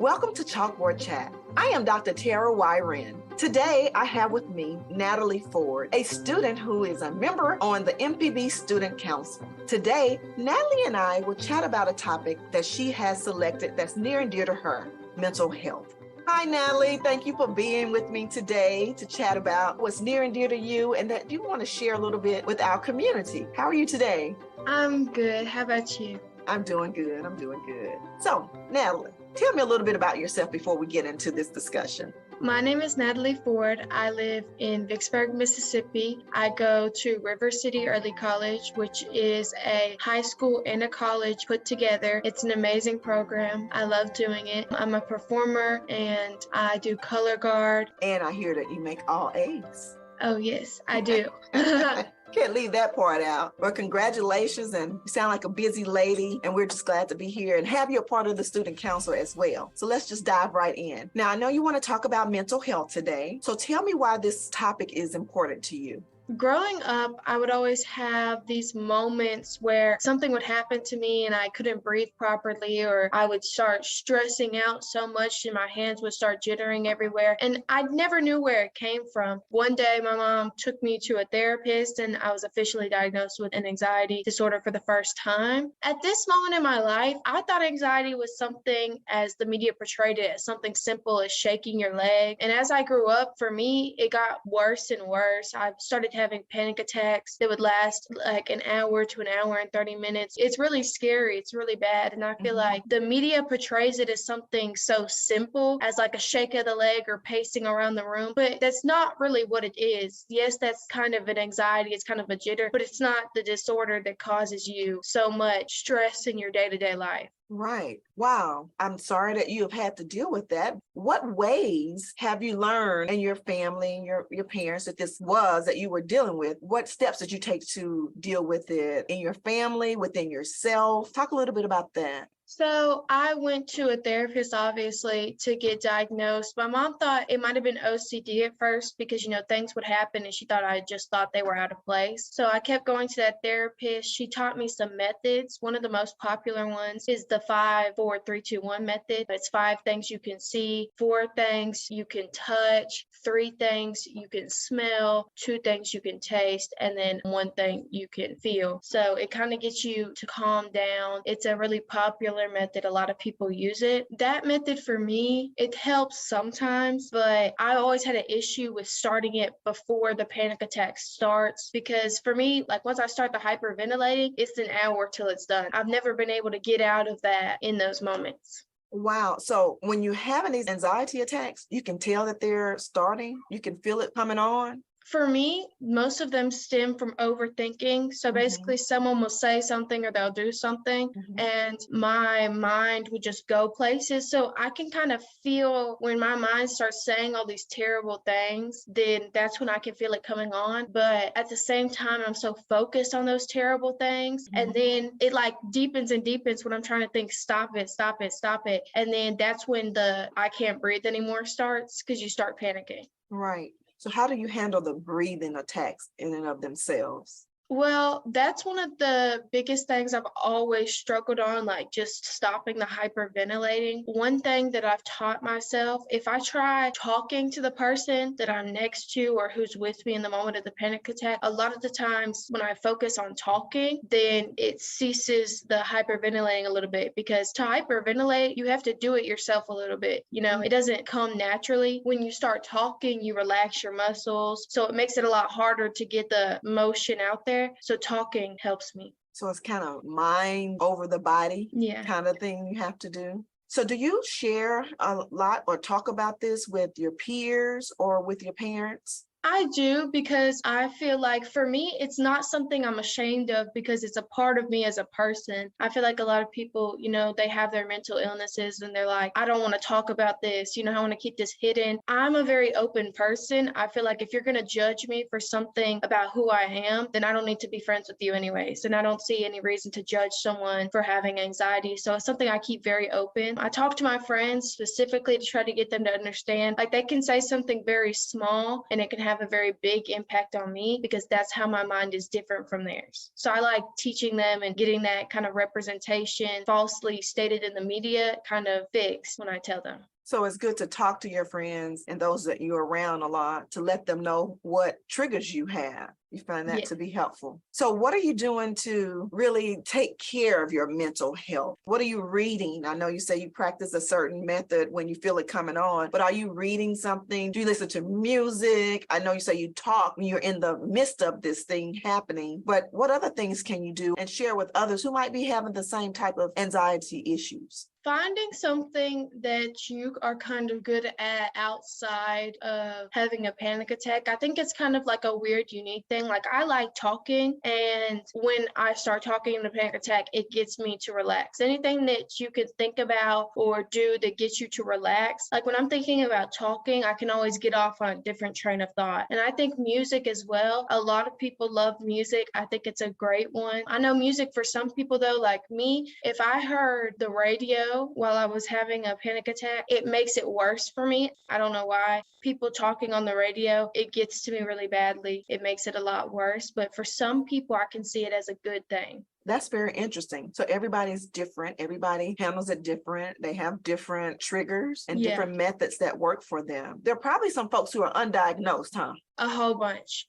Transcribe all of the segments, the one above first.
Welcome to Chalkboard Chat. I am Dr. Tara Y. Wren. Today, I have with me Natalie Ford, a student who is a member on the MPB Student Council. Today, Natalie and I will chat about a topic that she has selected that's near and dear to her, mental health. Hi, Natalie. Thank you for being with me today to chat about what's near and dear to you and that you want to share a little bit with our community. How are you today? I'm good. How about you? I'm doing good. So, Natalie, tell me a little bit about yourself before we get into this discussion. My name is Natalie Ford. I live in Vicksburg, Mississippi. I go to River City Early College, which is a high school and a college put together. It's an amazing program. I love doing it. I'm a performer and I do color guard. And I hear that you make all A's. Oh, yes, I do. Can't leave that part out. Well, congratulations, and you sound like a busy lady, and we're just glad to be here and have you a part of the student council as well. So let's just dive right in. Now, I know you want to talk about mental health today, so tell me why this topic is important to you. Growing up, I would always have these moments where something would happen to me and I couldn't breathe properly, or I would start stressing out so much and my hands would start jittering everywhere. And I never knew where it came from. One day, my mom took me to a therapist and I was officially diagnosed with an anxiety disorder for the first time. At this moment in my life, I thought anxiety was something, as the media portrayed it, as something simple as shaking your leg. And as I grew up, for me, it got worse and worse. I started having panic attacks that would last like an hour to an hour and 30 minutes. It's really scary. It's really bad. And I feel like the media portrays it as something so simple as like a shake of the leg or pacing around the room, but that's not really what it is. Yes, that's kind of an anxiety. It's kind of a jitter, but it's not the disorder that causes you so much stress in your day-to-day life. Right. Wow. I'm sorry that you have had to deal with that. What ways have you learned in your family, your parents, that you were dealing with? What steps did you take to deal with it in your family, within yourself? Talk a little bit about that. So I went to a therapist, obviously, to get diagnosed. My mom thought it might have been OCD at first because, things would happen and she thought I just thought they were out of place. So I kept going to that therapist. She taught me some methods. One of the most popular ones is the 5, 4, 3, 2, 1 method. It's 5 things you can see, 4 things you can touch, 3 things you can smell, 2 things you can taste, and then 1 thing you can feel. So it kind of gets you to calm down. It's a really popular method. A lot of people use it. That method for me, it helps sometimes, but I always had an issue with starting it before the panic attack starts, because for me, like once I start the hyperventilating, it's an hour till it's done. I've never been able to get out of that in those moments. Wow. So when you're having these anxiety attacks, you can tell that they're starting. You can feel it coming on. For me, most of them stem from overthinking. So basically someone will say something or they'll do something and my mind would just go places. So I can kind of feel when my mind starts saying all these terrible things, then that's when I can feel it coming on. But at the same time, I'm so focused on those terrible things. And then it like deepens and deepens when I'm trying to think, stop it, stop it, stop it. And then that's when the I can't breathe anymore starts, because you start panicking. Right. So how do you handle the breathing attacks in and of themselves? Well, that's one of the biggest things I've always struggled on, like just stopping the hyperventilating. One thing that I've taught myself, if I try talking to the person that I'm next to or who's with me in the moment of the panic attack, a lot of the times when I focus on talking, then it ceases the hyperventilating a little bit, because to hyperventilate, you have to do it yourself a little bit. It doesn't come naturally. When you start talking, you relax your muscles. So it makes it a lot harder to get the motion out there. So talking helps me. So it's kind of mind over the body kind of thing you have to do. So do you share a lot or talk about this with your peers or with your parents? I do, because I feel like for me, it's not something I'm ashamed of, because it's a part of me as a person. I feel like a lot of people, they have their mental illnesses and they're like, I don't want to talk about this. I want to keep this hidden. I'm a very open person. I feel like if you're going to judge me for something about who I am, then I don't need to be friends with you anyways. And I don't see any reason to judge someone for having anxiety. So it's something I keep very open. I talk to my friends specifically to try to get them to understand, like they can say something very small and it can have have a very big impact on me because that's how my mind is different from theirs. So I like teaching them and getting that kind of representation falsely stated in the media kind of fixed when I tell them. So it's good to talk to your friends and those that you're around a lot to let them know what triggers you have. You find that to be helpful. So what are you doing to really take care of your mental health? What are you reading? I know you say you practice a certain method when you feel it coming on, but are you reading something? Do you listen to music? I know you say you talk when you're in the midst of this thing happening, but what other things can you do and share with others who might be having the same type of anxiety issues? Finding something that you are kind of good at outside of having a panic attack. I think it's kind of like a weird, unique thing. Like I like talking, and when I start talking in a panic attack, it gets me to relax. Anything that you could think about or do that gets you to relax. Like when I'm thinking about talking, I can always get off on a different train of thought. And I think music as well. A lot of people love music. I think it's a great one. I know music for some people though, like me, if I heard the radio while I was having a panic attack, it makes it worse for me. I don't know why. People talking on the radio, it gets to me really badly. It makes it a lot worse. But for some people, I can see it as a good thing. That's very interesting. So everybody's different. Everybody handles it different. They have different triggers and different methods that work for them. There are probably some folks who are undiagnosed, huh? A whole bunch.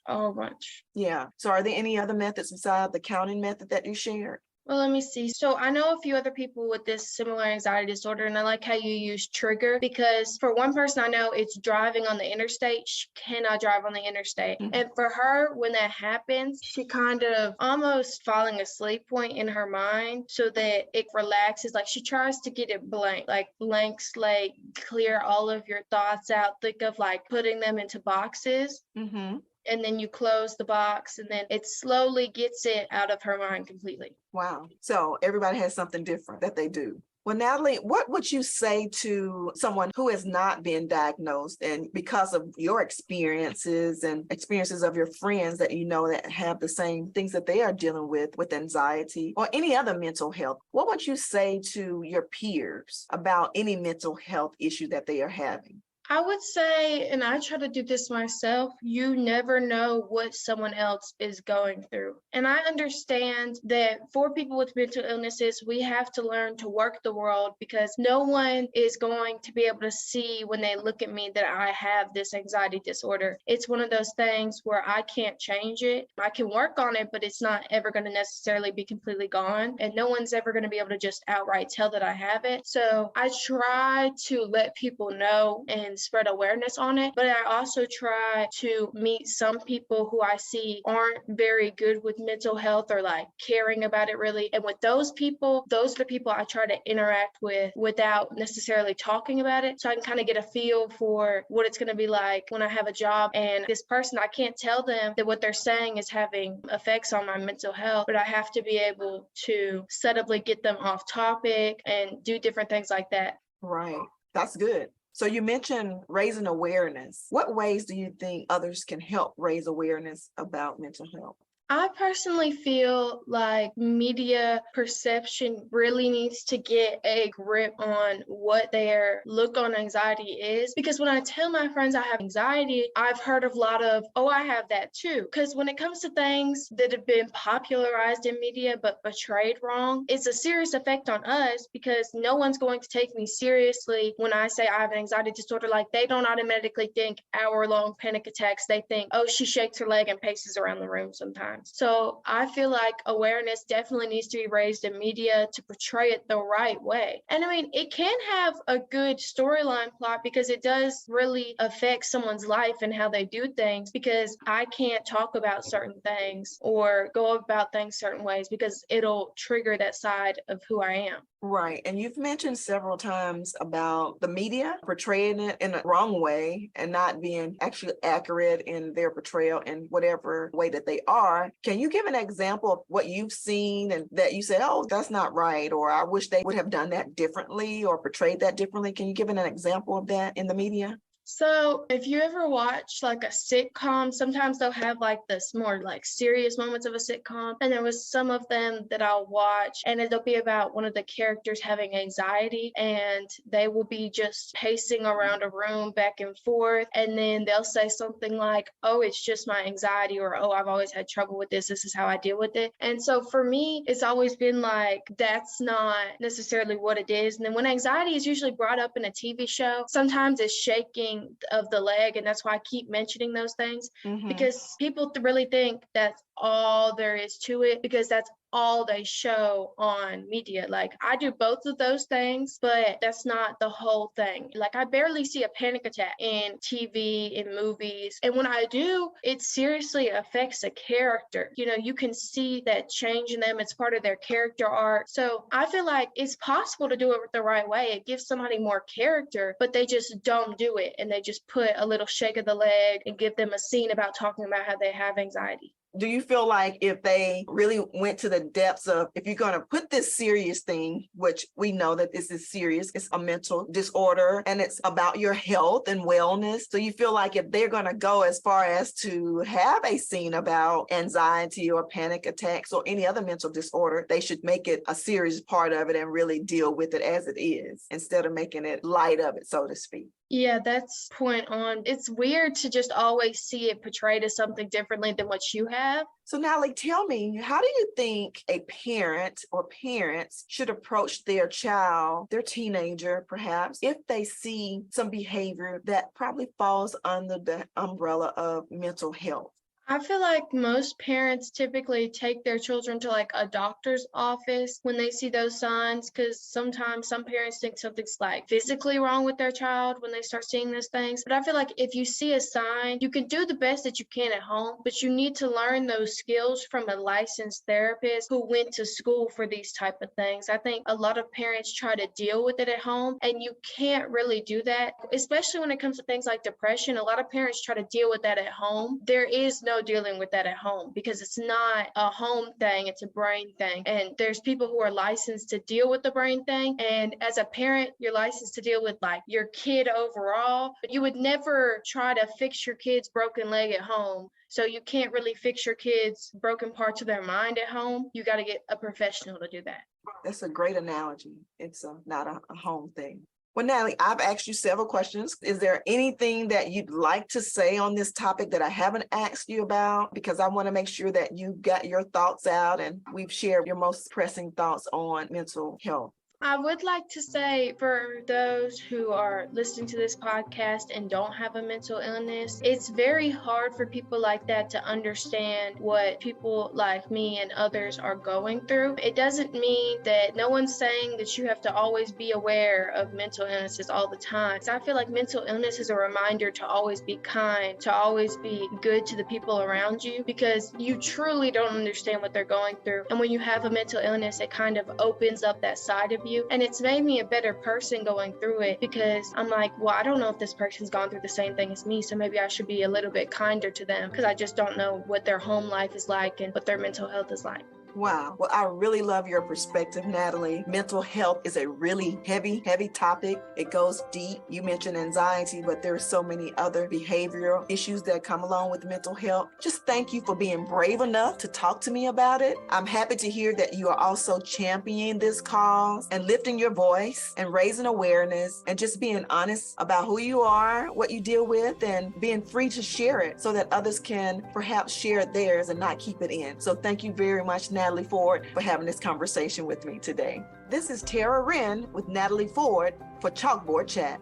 Yeah. So are there any other methods besides the counting method that you shared? Well, let me see. So I know a few other people with this similar anxiety disorder, and I like how you use trigger because for one person I know it's driving on the interstate. She cannot drive on the interstate. Mm-hmm. And for her, when that happens, she kind of almost falling asleep point in her mind so that it relaxes. Like she tries to get it blank, like blank slate, clear all of your thoughts out. Think of like putting them into boxes. Mm-hmm. And then you close the box and then it slowly gets it out of her mind completely. Wow. So everybody has something different that they do. Well, Natalie, what would you say to someone who has not been diagnosed and because of your experiences and experiences of your friends that you know that have the same things that they are dealing with anxiety or any other mental health? What would you say to your peers about any mental health issue that they are having? I would say, and I try to do this myself, you never know what someone else is going through. And I understand that for people with mental illnesses, we have to learn to work the world because no one is going to be able to see when they look at me that I have this anxiety disorder. It's one of those things where I can't change it. I can work on it, but it's not ever going to necessarily be completely gone. And no one's ever going to be able to just outright tell that I have it. So I try to let people know and spread awareness on it, but I also try to meet some people who I see aren't very good with mental health or like caring about it really. And with those people, those are the people I try to interact with without necessarily talking about it. So I can kind of get a feel for what it's going to be like when I have a job and this person, I can't tell them that what they're saying is having effects on my mental health, but I have to be able to subtly get them off topic and do different things like that. Right. That's good. So you mentioned raising awareness. What ways do you think others can help raise awareness about mental health? I personally feel like media perception really needs to get a grip on what their look on anxiety is. Because when I tell my friends I have anxiety, I've heard of a lot of, oh, I have that too. Because when it comes to things that have been popularized in media but portrayed wrong, it's a serious effect on us because no one's going to take me seriously when I say I have an anxiety disorder. Like they don't automatically think hour-long panic attacks. They think, oh, she shakes her leg and paces around the room sometimes. So I feel like awareness definitely needs to be raised in media to portray it the right way. And I mean, it can have a good storyline plot because it does really affect someone's life and how they do things because I can't talk about certain things or go about things certain ways because it'll trigger that side of who I am. Right. And you've mentioned several times about the media portraying it in a wrong way and not being actually accurate in their portrayal in whatever way that they are. Can you give an example of what you've seen and that you said, oh, that's not right, or I wish they would have done that differently or portrayed that differently? Can you give an example of that in the media? So if you ever watch like a sitcom, sometimes they'll have like this more like serious moments of a sitcom. And there was some of them that I'll watch and it'll be about one of the characters having anxiety and they will be just pacing around a room back and forth. And then they'll say something like, oh, it's just my anxiety, or, oh, I've always had trouble with this. This is how I deal with it. And so for me, it's always been like, that's not necessarily what it is. And then when anxiety is usually brought up in a TV show, sometimes it's shaking of the leg, and that's why I keep mentioning those things, because people really think that's all there is to it, because that's all they show on media. Like, I do both of those things, but that's not the whole thing. Like, I barely see a panic attack in TV, in movies, and when I do, it seriously affects a character. You know, you can see that change in them. It's part of their character arc. So I feel like it's possible to do it the right way. It gives somebody more character, but they just don't do it, and they just put a little shake of the leg and give them a scene about talking about how they have anxiety. Do you feel like if they really went to the depths of, if you're going to put this serious thing, which we know that this is serious, it's a mental disorder and it's about your health and wellness. So you feel like if they're going to go as far as to have a scene about anxiety or panic attacks or any other mental disorder, they should make it a serious part of it and really deal with it as it is instead of making it light of it, so to speak. Yeah, that's point on. It's weird to just always see it portrayed as something differently than what you have. So Natalie, tell me, how do you think a parent or parents should approach their child, their teenager perhaps, if they see some behavior that probably falls under the umbrella of mental health? I feel like most parents typically take their children to like a doctor's office when they see those signs, because sometimes some parents think something's like physically wrong with their child when they start seeing those things. But I feel like if you see a sign, you can do the best that you can at home, but you need to learn those skills from a licensed therapist who went to school for these type of things. I think a lot of parents try to deal with it at home, and you can't really do that, especially when it comes to things like depression. A lot of parents try to deal with that at home. There is no dealing with that at home because it's not a home thing, it's a brain thing. And there's people who are licensed to deal with the brain thing. And as a parent, you're licensed to deal with like your kid overall, but you would never try to fix your kid's broken leg at home. So you can't really fix your kids' broken parts of their mind at home. You got to get a professional to do that. That's a great analogy. It's not a home thing. Well, Natalie, I've asked you several questions. Is there anything that you'd like to say on this topic that I haven't asked you about? Because I want to make sure that you got your thoughts out and we've shared your most pressing thoughts on mental health. I would like to say, for those who are listening to this podcast and don't have a mental illness, it's very hard for people like that to understand what people like me and others are going through. It doesn't mean that no one's saying that you have to always be aware of mental illnesses all the time. So I feel like mental illness is a reminder to always be kind, to always be good to the people around you, because you truly don't understand what they're going through. And when you have a mental illness, it kind of opens up that side of you. And it's made me a better person going through it, because I'm like, well, I don't know if this person's gone through the same thing as me, so maybe I should be a little bit kinder to them, because I just don't know what their home life is like and what their mental health is like. Wow. Well, I really love your perspective, Natalie. Mental health is a really heavy topic. It goes deep. You mentioned anxiety, but there are so many other behavioral issues that come along with mental health. Just thank you for being brave enough to talk to me about it. I'm happy to hear that you are also championing this cause and lifting your voice and raising awareness and just being honest about who you are, what you deal with, and being free to share it so that others can perhaps share theirs and not keep it in. So thank you very much, Natalie Ford, for having this conversation with me today. This is Tara Wren with Natalie Ford for Chalkboard Chat.